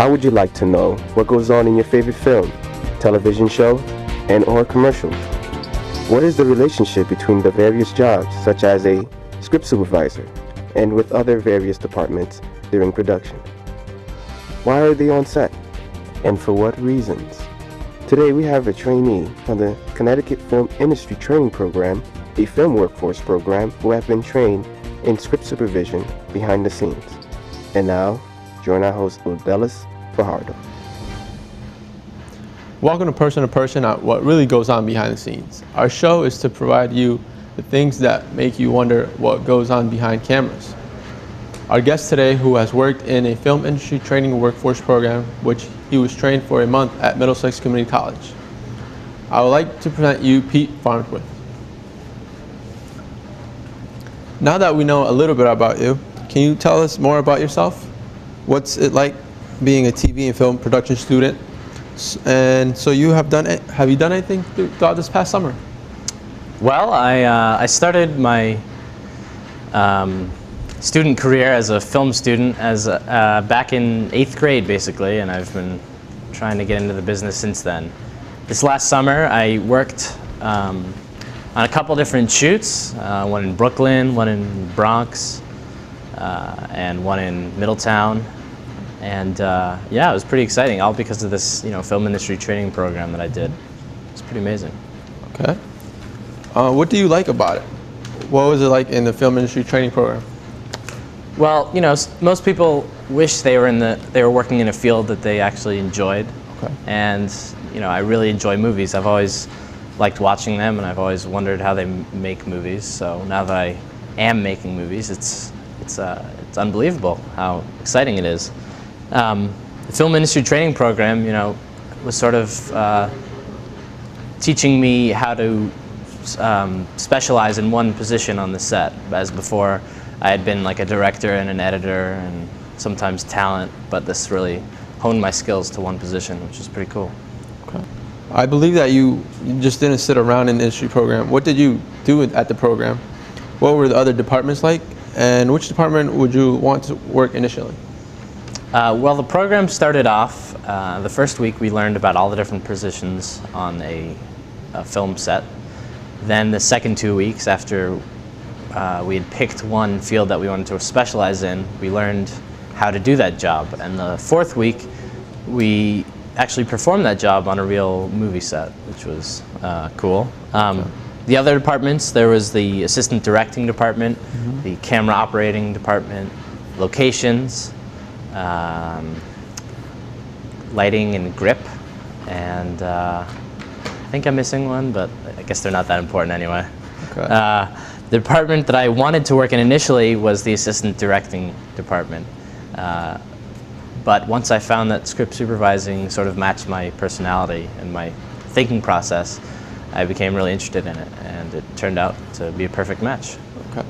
How would you like to know what goes on in your favorite film, television show, and/or commercials? What is the relationship between the various jobs, such as a script supervisor, and with other various departments during production? Why are they on set, and for what reasons? Today we have a trainee from the Connecticut Film Industry Training Program, a film workforce program, who have been trained in script supervision behind the scenes. And now, join our host Auguste Fajardo. Welcome to Person on what really goes on behind the scenes. Our show is to provide you the things that make you wonder what goes on behind cameras. Our guest today, who has worked in a film industry training workforce program, which he was trained for a month at Middlesex Community College. I would like to present you Pete Farnsworth. Now that we know a little bit about you, can you tell us more about yourself? What's it like being a TV and film production student? And so have you done anything throughout this past summer? Well, I started my student career as a film student back in 8th grade, basically, and I've been trying to get into the business since then. This last summer, I worked on a couple different shoots, one in Brooklyn, one in Bronx, and one in Middletown. And yeah, it was pretty exciting, all because of this film industry training program that I did. It's pretty amazing. Okay. What do you like about it? What was it like in the film industry training program? Well, most people wish they were working in a field that they actually enjoyed. Okay. And I really enjoy movies. I've always liked watching them, and I've always wondered how they make movies. So now that I am making movies, it's unbelievable how exciting it is. The film industry training program, was sort of teaching me how to specialize in one position on the set, as before I had been like a director and an editor and sometimes talent, but this really honed my skills to one position, which is pretty cool. Okay. I believe that you just didn't sit around in the industry program. What did you do at the program? What were the other departments like? And which department would you want to work initially? Well, the program started off, the first week we learned about all the different positions on a film set. Then the second 2 weeks, after we had picked one field that we wanted to specialize in, we learned how to do that job. And the fourth week, we actually performed that job on a real movie set, which was cool. The other departments, there was the assistant directing department, the camera operating department, locations, lighting and grip, and I think I'm missing one, but I guess they're not that important anyway. Okay. The department that I wanted to work in initially was the assistant directing department. But once I found that script supervising sort of matched my personality and my thinking process, I became really interested in it, and it turned out to be a perfect match. Okay.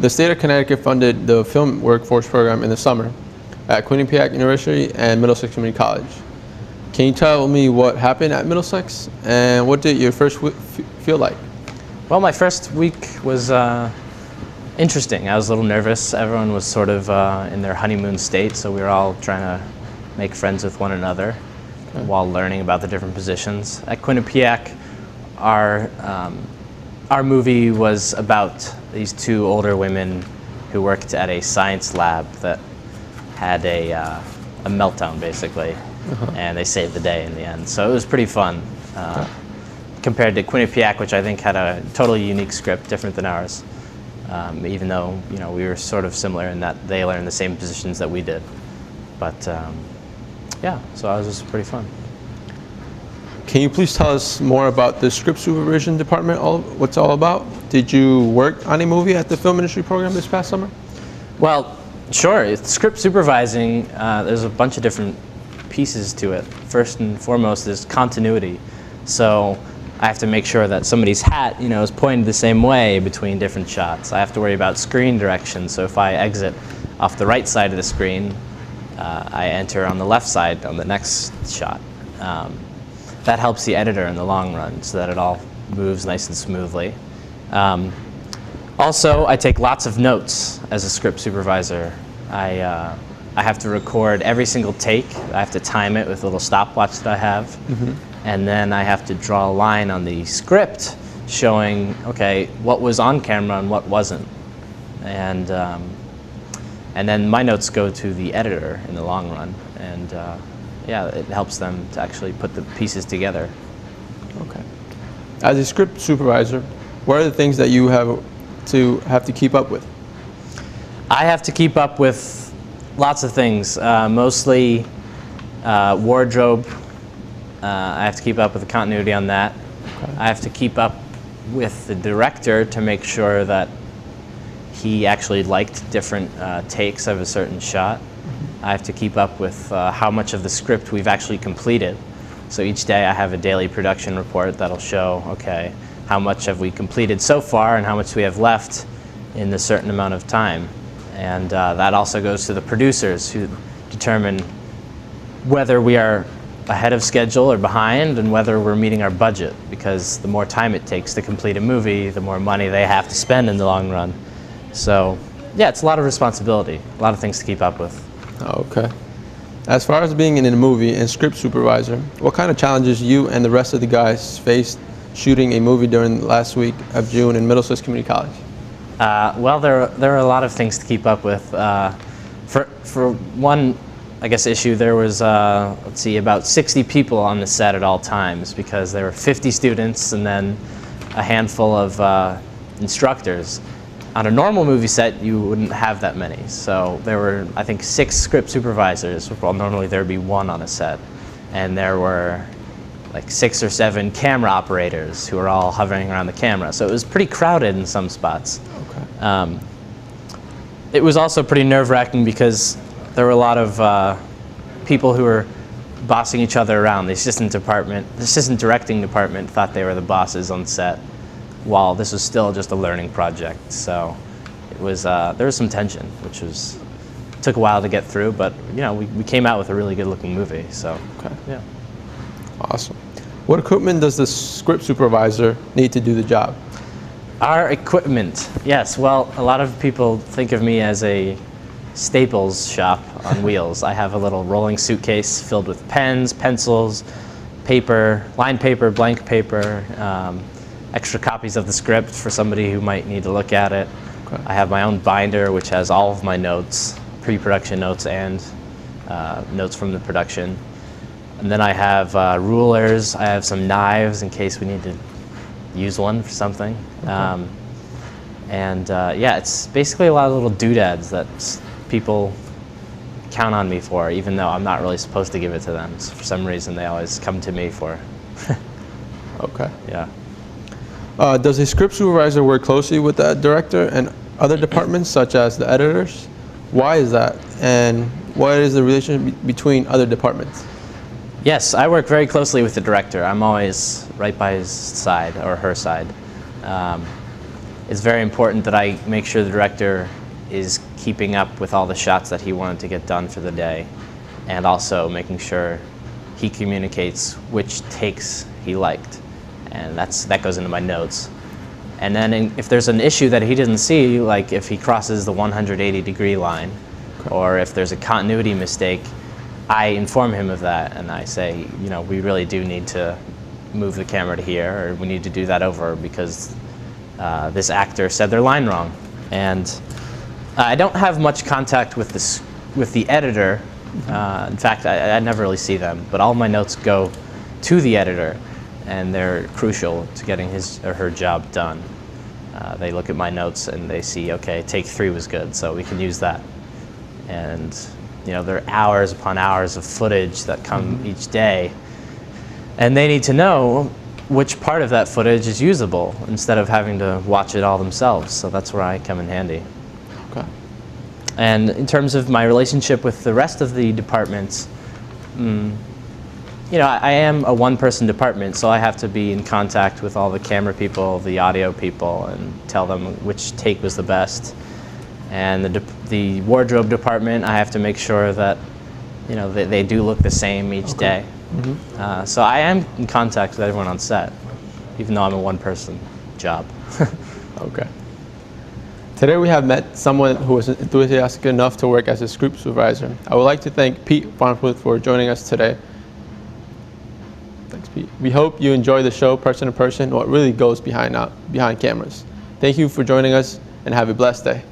The state of Connecticut funded the film workforce program in the summer at Quinnipiac University and Middlesex Community College. Can you tell me what happened at Middlesex, and what did your first feel like? Well, my first week was interesting. I was a little nervous. Everyone was sort of in their honeymoon state, so we were all trying to make friends with one another while learning about the different positions. At Quinnipiac, our movie was about these two older women who worked at a science lab that had a meltdown, basically, and they saved the day in the end. So it was pretty fun. Compared to Quinnipiac, which I think had a totally unique script, different than ours, even though we were sort of similar in that they learned the same positions that we did. But yeah, so it was just pretty fun. Can you please tell us more about the script supervision department, what's all about? Did you work on a movie at the film industry program this past summer? Well, sure. It's script supervising, there's a bunch of different pieces to it. First and foremost is continuity. So I have to make sure that somebody's hat, is pointed the same way between different shots. I have to worry about screen direction. So if I exit off the right side of the screen, I enter on the left side on the next shot. That helps the editor in the long run so that it all moves nice and smoothly. Also, I take lots of notes as a script supervisor. I I have to record every single take. I have to time it with a little stopwatch that I have. And then I have to draw a line on the script showing, okay, what was on camera and what wasn't. And then my notes go to the editor in the long run. And yeah, it helps them to actually put the pieces together. Okay. As a script supervisor, what are the things that you have to keep up with? I have to keep up with lots of things, mostly wardrobe. I have to keep up with the continuity on that. Okay. I have to keep up with the director to make sure that he actually liked different takes of a certain shot. I have to keep up with how much of the script we've actually completed. So each day I have a daily production report that'll show, okay, how much have we completed so far and how much we have left in a certain amount of time. And that also goes to the producers, who determine whether we are ahead of schedule or behind, and whether we're meeting our budget, because the more time it takes to complete a movie, the more money they have to spend in the long run. So yeah, it's a lot of responsibility, a lot of things to keep up with. Okay. As far as being in a movie and script supervisor, what kind of challenges you and the rest of the guys faced shooting a movie during the last week of June in Middlesex Community College? Well, there are a lot of things to keep up with. For one, I guess, issue, there was, let's see, about 60 people on the set at all times, because there were 50 students and then a handful of instructors. On a normal movie set, you wouldn't have that many. So there were, I think, 6 script supervisors, while normally there would be 1 on a set. And there were like 6 or 7 camera operators who were all hovering around the camera. So it was pretty crowded in some spots. Okay. It was also pretty nerve-wracking because there were a lot of people who were bossing each other around. The assistant directing department thought they were the bosses on set, while this was still just a learning project. So it was, there was some tension, which took a while to get through, but you know, we came out with a really good-looking movie. So Okay. yeah. Awesome. What equipment does the script supervisor need to do the job? Our equipment, yes. Well, a lot of people think of me as a Staples shop on wheels. I have a little rolling suitcase filled with pens, pencils, paper, lined paper, blank paper, extra copies of the script for somebody who might need to look at it. Okay. I have my own binder which has all of my notes, pre-production notes and notes from the production. And then I have rulers, I have some knives in case we need to use one for something. Okay. Yeah, it's basically a lot of little doodads that people count on me for, even though I'm not really supposed to give it to them. So for some reason, they always come to me for. Okay. Yeah. Does a script supervisor work closely with the director and other departments, such as the editors? Why is that? And what is the relationship between other departments? Yes, I work very closely with the director. I'm always right by his side or her side. It's very important that I make sure the director is keeping up with all the shots that he wanted to get done for the day, and also making sure he communicates which takes he liked, and that goes into my notes. And then if there's an issue that he didn't see, like if he crosses the 180-degree line, Okay. or if there's a continuity mistake, I inform him of that, and I say, you know, we really do need to move the camera to here, or we need to do that over because this actor said their line wrong. And I don't have much contact with the editor. In fact, I never really see them, but all my notes go to the editor, and they're crucial to getting his or her job done. They look at my notes and they see, okay, take 3 was good, so we can use that. And you know, there are hours upon hours of footage that come each day, and they need to know which part of that footage is usable instead of having to watch it all themselves. So that's where I come in handy. Okay. And in terms of my relationship with the rest of the departments, you know, I am a one-person department, so I have to be in contact with all the camera people, the audio people, and tell them which take was the best. And the wardrobe department, I have to make sure that, you know, they do look the same each day. So I am in contact with everyone on set, even though I'm a one-person job. Okay. Today we have met someone who was enthusiastic enough to work as a script supervisor. I would like to thank Pete Farnsworth for joining us today. Thanks, Pete. We hope you enjoy the show, Person to Person, what really goes behind cameras. Thank you for joining us, and have a blessed day.